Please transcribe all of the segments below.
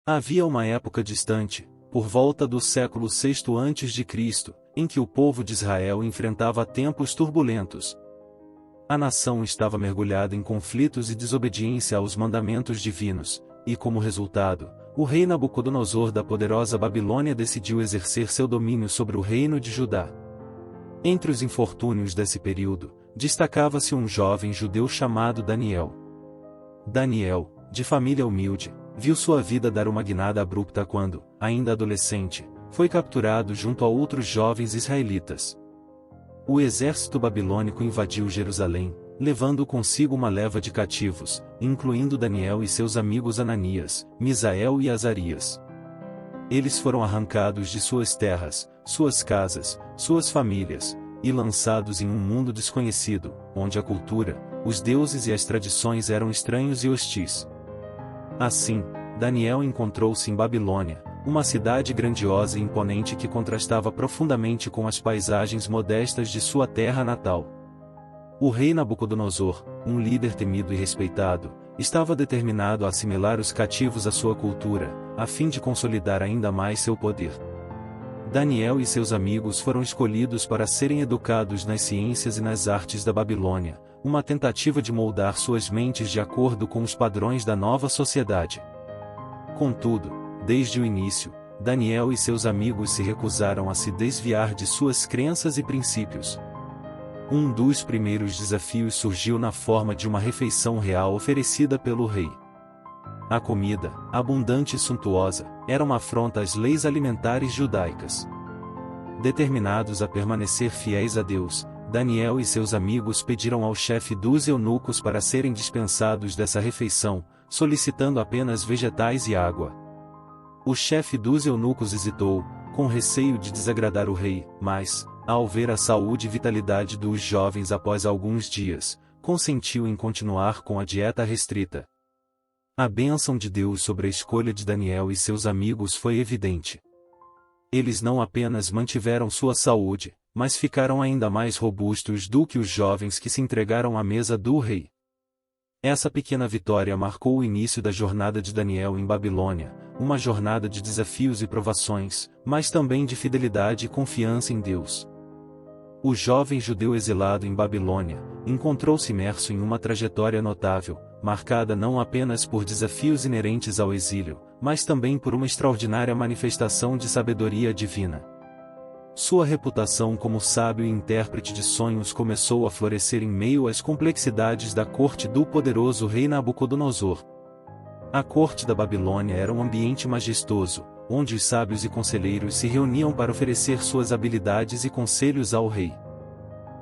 Havia uma época distante, por volta do século VI a.C., em que o povo de Israel enfrentava tempos turbulentos. A nação estava mergulhada em conflitos e desobediência aos mandamentos divinos, e como resultado, o rei Nabucodonosor da poderosa Babilônia decidiu exercer seu domínio sobre o reino de Judá. Entre os infortúnios desse período, destacava-se um jovem judeu chamado Daniel. Daniel, de família humilde, viu sua vida dar uma guinada abrupta quando, ainda adolescente, foi capturado junto a outros jovens israelitas. O exército babilônico invadiu Jerusalém, levando consigo uma leva de cativos, incluindo Daniel e seus amigos Ananias, Misael e Azarias. Eles foram arrancados de suas terras, suas casas, suas famílias, e lançados em um mundo desconhecido, onde a cultura, os deuses e as tradições eram estranhos e hostis. Assim, Daniel encontrou-se em Babilônia, uma cidade grandiosa e imponente que contrastava profundamente com as paisagens modestas de sua terra natal. O rei Nabucodonosor, um líder temido e respeitado, estava determinado a assimilar os cativos à sua cultura, a fim de consolidar ainda mais seu poder. Daniel e seus amigos foram escolhidos para serem educados nas ciências e nas artes da Babilônia, uma tentativa de moldar suas mentes de acordo com os padrões da nova sociedade. Contudo, desde o início, Daniel e seus amigos se recusaram a se desviar de suas crenças e princípios. Um dos primeiros desafios surgiu na forma de uma refeição real oferecida pelo rei. A comida, abundante e suntuosa, era uma afronta às leis alimentares judaicas. Determinados a permanecer fiéis a Deus, Daniel e seus amigos pediram ao chefe dos eunucos para serem dispensados dessa refeição, solicitando apenas vegetais e água. O chefe dos eunucos hesitou, com receio de desagradar o rei, mas, ao ver a saúde e vitalidade dos jovens após alguns dias, consentiu em continuar com a dieta restrita. A bênção de Deus sobre a escolha de Daniel e seus amigos foi evidente. Eles não apenas mantiveram sua saúde, mas ficaram ainda mais robustos do que os jovens que se entregaram à mesa do rei. Essa pequena vitória marcou o início da jornada de Daniel em Babilônia, uma jornada de desafios e provações, mas também de fidelidade e confiança em Deus. O jovem judeu exilado em Babilônia, encontrou-se imerso em uma trajetória notável, marcada não apenas por desafios inerentes ao exílio, mas também por uma extraordinária manifestação de sabedoria divina. Sua reputação como sábio e intérprete de sonhos começou a florescer em meio às complexidades da corte do poderoso rei Nabucodonosor. A corte da Babilônia era um ambiente majestoso, onde os sábios e conselheiros se reuniam para oferecer suas habilidades e conselhos ao rei.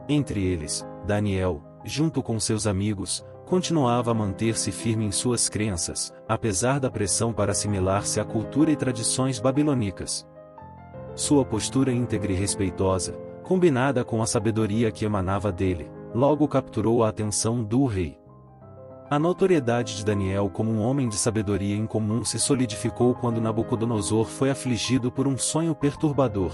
Entre eles, Daniel, junto com seus amigos, continuava a manter-se firme em suas crenças, apesar da pressão para assimilar-se à cultura e tradições babilônicas. Sua postura íntegra e respeitosa, combinada com a sabedoria que emanava dele, logo capturou a atenção do rei. A notoriedade de Daniel como um homem de sabedoria incomum se solidificou quando Nabucodonosor foi afligido por um sonho perturbador.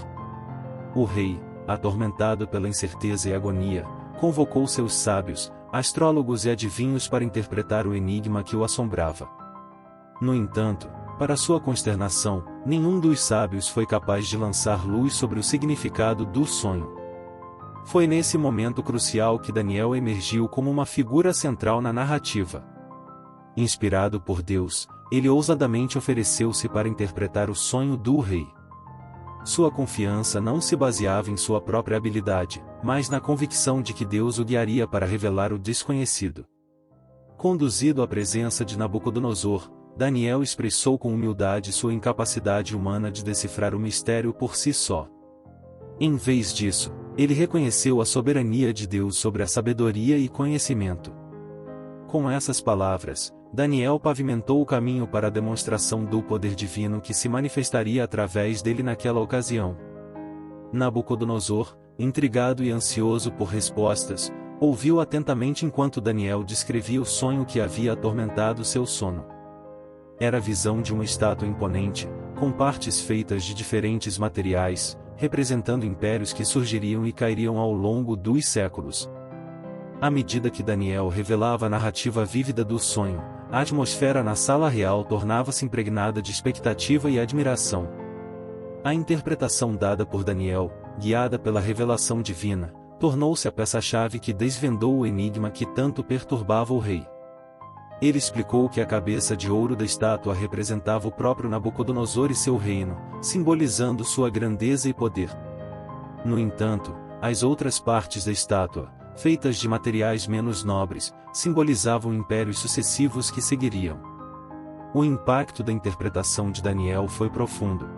O rei, atormentado pela incerteza e agonia, convocou seus sábios, astrólogos e adivinhos para interpretar o enigma que o assombrava. No entanto, para sua consternação, nenhum dos sábios foi capaz de lançar luz sobre o significado do sonho. Foi nesse momento crucial que Daniel emergiu como uma figura central na narrativa. Inspirado por Deus, ele ousadamente ofereceu-se para interpretar o sonho do rei. Sua confiança não se baseava em sua própria habilidade, mas na convicção de que Deus o guiaria para revelar o desconhecido. Conduzido à presença de Nabucodonosor, Daniel expressou com humildade sua incapacidade humana de decifrar o mistério por si só. Em vez disso, ele reconheceu a soberania de Deus sobre a sabedoria e conhecimento. Com essas palavras, Daniel pavimentou o caminho para a demonstração do poder divino que se manifestaria através dele naquela ocasião. Nabucodonosor, intrigado e ansioso por respostas, ouviu atentamente enquanto Daniel descrevia o sonho que havia atormentado seu sono. Era a visão de uma estátua imponente, com partes feitas de diferentes materiais, representando impérios que surgiriam e cairiam ao longo dos séculos. À medida que Daniel revelava a narrativa vívida do sonho, a atmosfera na sala real tornava-se impregnada de expectativa e admiração. A interpretação dada por Daniel, guiada pela revelação divina, tornou-se a peça-chave que desvendou o enigma que tanto perturbava o rei. Ele explicou que a cabeça de ouro da estátua representava o próprio Nabucodonosor e seu reino, simbolizando sua grandeza e poder. No entanto, as outras partes da estátua, feitas de materiais menos nobres, simbolizavam impérios sucessivos que seguiriam. O impacto da interpretação de Daniel foi profundo.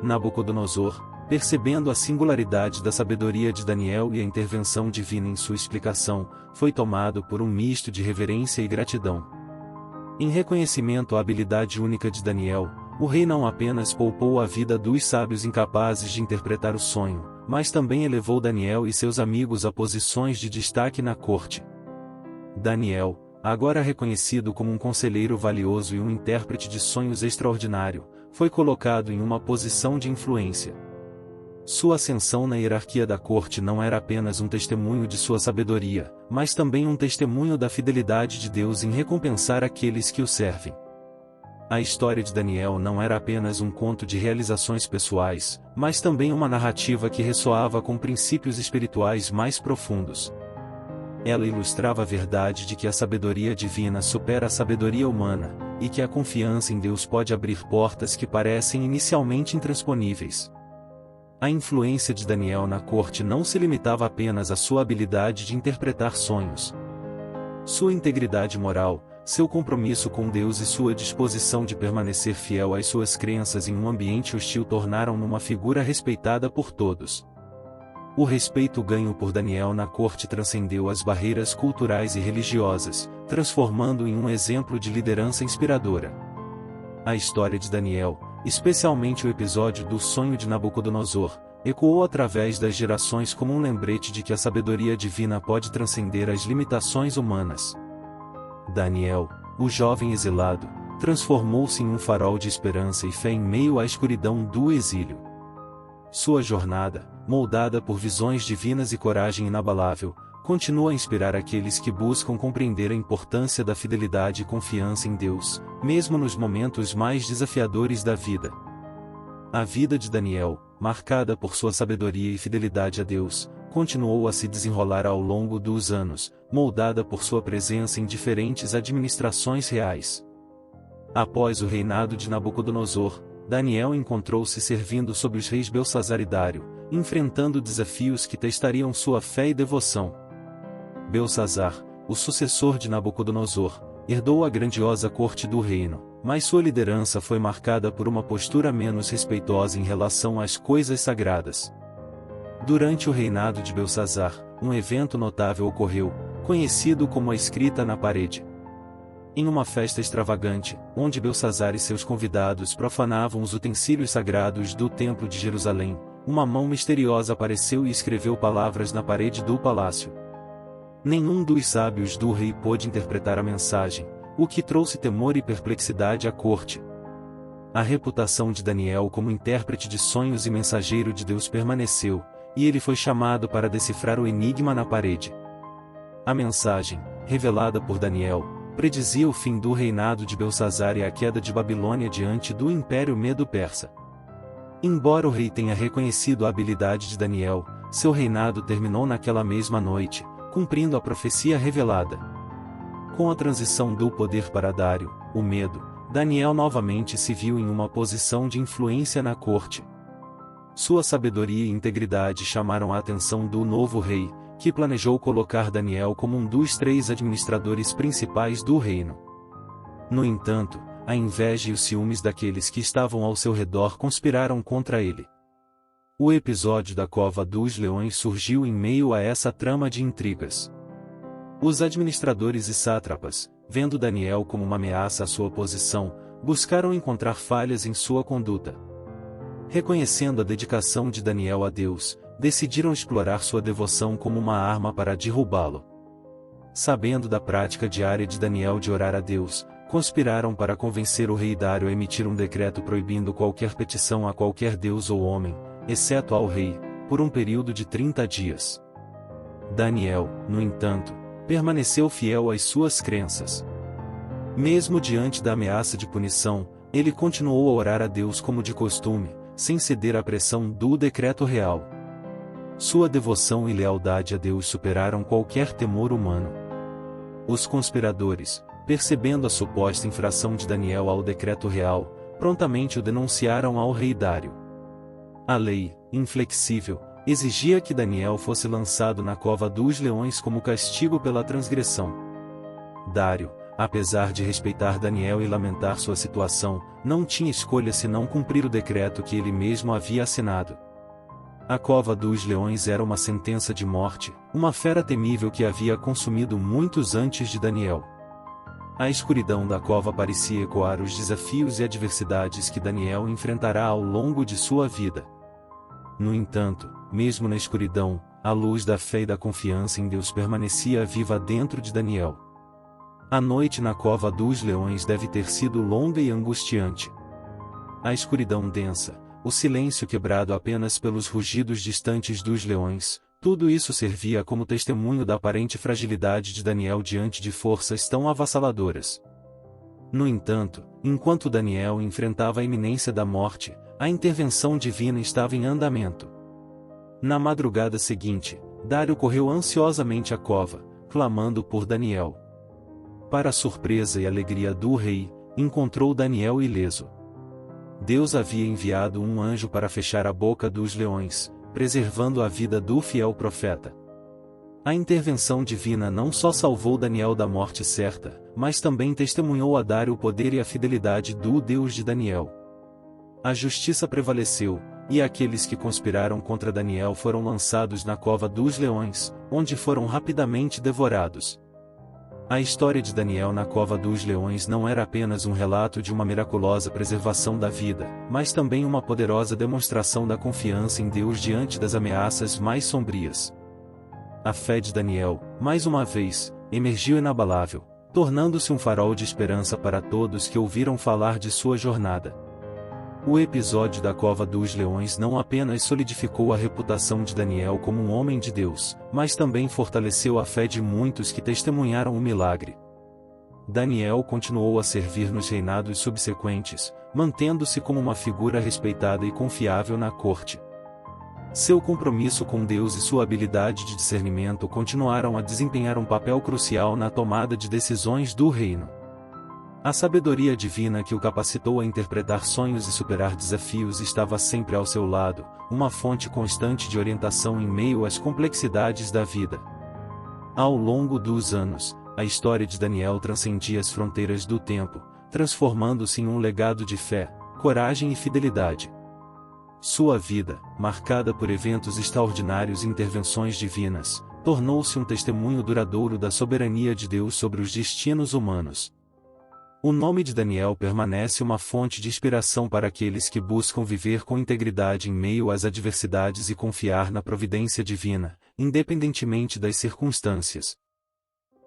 Nabucodonosor, percebendo a singularidade da sabedoria de Daniel e a intervenção divina em sua explicação, foi tomado por um misto de reverência e gratidão. Em reconhecimento à habilidade única de Daniel, o rei não apenas poupou a vida dos sábios incapazes de interpretar o sonho, mas também elevou Daniel e seus amigos a posições de destaque na corte. Daniel, agora reconhecido como um conselheiro valioso e um intérprete de sonhos extraordinário, foi colocado em uma posição de influência. Sua ascensão na hierarquia da corte não era apenas um testemunho de sua sabedoria, mas também um testemunho da fidelidade de Deus em recompensar aqueles que o servem. A história de Daniel não era apenas um conto de realizações pessoais, mas também uma narrativa que ressoava com princípios espirituais mais profundos. Ela ilustrava a verdade de que a sabedoria divina supera a sabedoria humana, e que a confiança em Deus pode abrir portas que parecem inicialmente intransponíveis. A influência de Daniel na corte não se limitava apenas à sua habilidade de interpretar sonhos. Sua integridade moral, seu compromisso com Deus e sua disposição de permanecer fiel às suas crenças em um ambiente hostil tornaram-no uma figura respeitada por todos. O respeito ganho por Daniel na corte transcendeu as barreiras culturais e religiosas, transformando-o em um exemplo de liderança inspiradora. A história de Daniel, especialmente o episódio do sonho de Nabucodonosor, ecoou através das gerações como um lembrete de que a sabedoria divina pode transcender as limitações humanas. Daniel, o jovem exilado, transformou-se em um farol de esperança e fé em meio à escuridão do exílio. Sua jornada, moldada por visões divinas e coragem inabalável, continua a inspirar aqueles que buscam compreender a importância da fidelidade e confiança em Deus, mesmo nos momentos mais desafiadores da vida. A vida de Daniel, marcada por sua sabedoria e fidelidade a Deus, continuou a se desenrolar ao longo dos anos, moldada por sua presença em diferentes administrações reais. Após o reinado de Nabucodonosor, Daniel encontrou-se servindo sob os reis Belsazar e Dário, enfrentando desafios que testariam sua fé e devoção. Belsazar, o sucessor de Nabucodonosor, herdou a grandiosa corte do reino, mas sua liderança foi marcada por uma postura menos respeitosa em relação às coisas sagradas. Durante o reinado de Belsazar, um evento notável ocorreu, conhecido como a escrita na parede. Em uma festa extravagante, onde Belsazar e seus convidados profanavam os utensílios sagrados do Templo de Jerusalém, uma mão misteriosa apareceu e escreveu palavras na parede do palácio. Nenhum dos sábios do rei pôde interpretar a mensagem, o que trouxe temor e perplexidade à corte. A reputação de Daniel como intérprete de sonhos e mensageiro de Deus permaneceu, e ele foi chamado para decifrar o enigma na parede. A mensagem, revelada por Daniel, predizia o fim do reinado de Belsazar e a queda de Babilônia diante do Império Medo-Persa. Embora o rei tenha reconhecido a habilidade de Daniel, seu reinado terminou naquela mesma noite, cumprindo a profecia revelada. Com a transição do poder para Dário, o Medo, Daniel novamente se viu em uma posição de influência na corte. Sua sabedoria e integridade chamaram a atenção do novo rei, que planejou colocar Daniel como um dos 3 administradores principais do reino. No entanto, a inveja e os ciúmes daqueles que estavam ao seu redor conspiraram contra ele. O episódio da Cova dos Leões surgiu em meio a essa trama de intrigas. Os administradores e sátrapas, vendo Daniel como uma ameaça à sua posição, buscaram encontrar falhas em sua conduta. Reconhecendo a dedicação de Daniel a Deus, decidiram explorar sua devoção como uma arma para derrubá-lo. Sabendo da prática diária de Daniel de orar a Deus, conspiraram para convencer o rei Dário a emitir um decreto proibindo qualquer petição a qualquer deus ou homem, exceto ao rei, por um período de 30 dias. Daniel, no entanto, permaneceu fiel às suas crenças. Mesmo diante da ameaça de punição, ele continuou a orar a Deus como de costume, sem ceder à pressão do decreto real. Sua devoção e lealdade a Deus superaram qualquer temor humano. Os conspiradores, percebendo a suposta infração de Daniel ao decreto real, prontamente o denunciaram ao rei Dário. A lei, inflexível, exigia que Daniel fosse lançado na cova dos leões como castigo pela transgressão. Dário, apesar de respeitar Daniel e lamentar sua situação, não tinha escolha senão cumprir o decreto que ele mesmo havia assinado. A cova dos leões era uma sentença de morte, uma fera temível que havia consumido muitos antes de Daniel. A escuridão da cova parecia ecoar os desafios e adversidades que Daniel enfrentará ao longo de sua vida. No entanto, mesmo na escuridão, a luz da fé e da confiança em Deus permanecia viva dentro de Daniel. A noite na cova dos leões deve ter sido longa e angustiante. A escuridão densa, o silêncio quebrado apenas pelos rugidos distantes dos leões, tudo isso servia como testemunho da aparente fragilidade de Daniel diante de forças tão avassaladoras. No entanto, enquanto Daniel enfrentava a iminência da morte, a intervenção divina estava em andamento. Na madrugada seguinte, Dário correu ansiosamente à cova, clamando por Daniel. Para a surpresa e alegria do rei, encontrou Daniel ileso. Deus havia enviado um anjo para fechar a boca dos leões, preservando a vida do fiel profeta. A intervenção divina não só salvou Daniel da morte certa, mas também testemunhou a Dário o poder e a fidelidade do Deus de Daniel. A justiça prevaleceu, e aqueles que conspiraram contra Daniel foram lançados na cova dos leões, onde foram rapidamente devorados. A história de Daniel na cova dos leões não era apenas um relato de uma miraculosa preservação da vida, mas também uma poderosa demonstração da confiança em Deus diante das ameaças mais sombrias. A fé de Daniel, mais uma vez, emergiu inabalável, tornando-se um farol de esperança para todos que ouviram falar de sua jornada. O episódio da cova dos leões não apenas solidificou a reputação de Daniel como um homem de Deus, mas também fortaleceu a fé de muitos que testemunharam o milagre. Daniel continuou a servir nos reinados subsequentes, mantendo-se como uma figura respeitada e confiável na corte. Seu compromisso com Deus e sua habilidade de discernimento continuaram a desempenhar um papel crucial na tomada de decisões do reino. A sabedoria divina que o capacitou a interpretar sonhos e superar desafios estava sempre ao seu lado, uma fonte constante de orientação em meio às complexidades da vida. Ao longo dos anos, a história de Daniel transcendia as fronteiras do tempo, transformando-se em um legado de fé, coragem e fidelidade. Sua vida, marcada por eventos extraordinários e intervenções divinas, tornou-se um testemunho duradouro da soberania de Deus sobre os destinos humanos. O nome de Daniel permanece uma fonte de inspiração para aqueles que buscam viver com integridade em meio às adversidades e confiar na providência divina, independentemente das circunstâncias.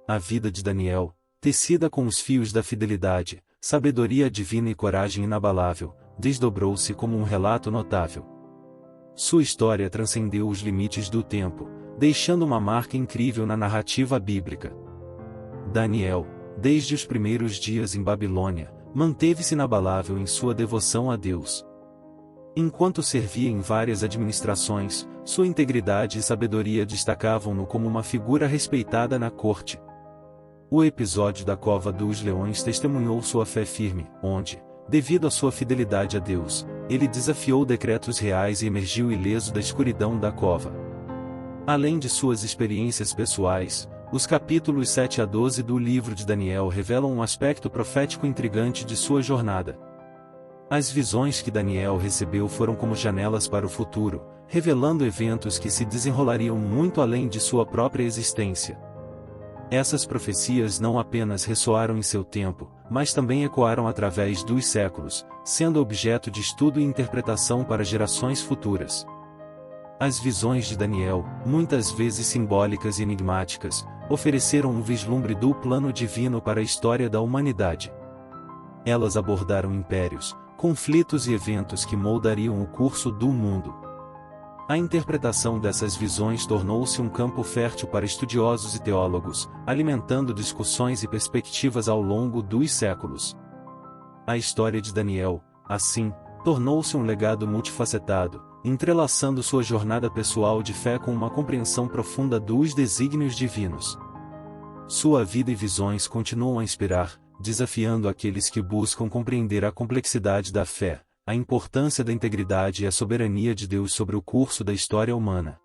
A vida de Daniel, tecida com os fios da fidelidade, sabedoria divina e coragem inabalável, desdobrou-se como um relato notável. Sua história transcendeu os limites do tempo, deixando uma marca incrível na narrativa bíblica. Daniel, desde os primeiros dias em Babilônia, manteve-se inabalável em sua devoção a Deus. Enquanto servia em várias administrações, sua integridade e sabedoria destacavam-no como uma figura respeitada na corte. O episódio da Cova dos Leões testemunhou sua fé firme, onde, devido à sua fidelidade a Deus, ele desafiou decretos reais e emergiu ileso da escuridão da cova. Além de suas experiências pessoais, os capítulos 7 a 12 do livro de Daniel revelam um aspecto profético intrigante de sua jornada. As visões que Daniel recebeu foram como janelas para o futuro, revelando eventos que se desenrolariam muito além de sua própria existência. Essas profecias não apenas ressoaram em seu tempo, mas também ecoaram através dos séculos, sendo objeto de estudo e interpretação para gerações futuras. As visões de Daniel, muitas vezes simbólicas e enigmáticas, ofereceram um vislumbre do plano divino para a história da humanidade. Elas abordaram impérios, conflitos e eventos que moldariam o curso do mundo. A interpretação dessas visões tornou-se um campo fértil para estudiosos e teólogos, alimentando discussões e perspectivas ao longo dos séculos. A história de Daniel, assim, tornou-se um legado multifacetado, entrelaçando sua jornada pessoal de fé com uma compreensão profunda dos desígnios divinos. Sua vida e visões continuam a inspirar, desafiando aqueles que buscam compreender a complexidade da fé, a importância da integridade e a soberania de Deus sobre o curso da história humana.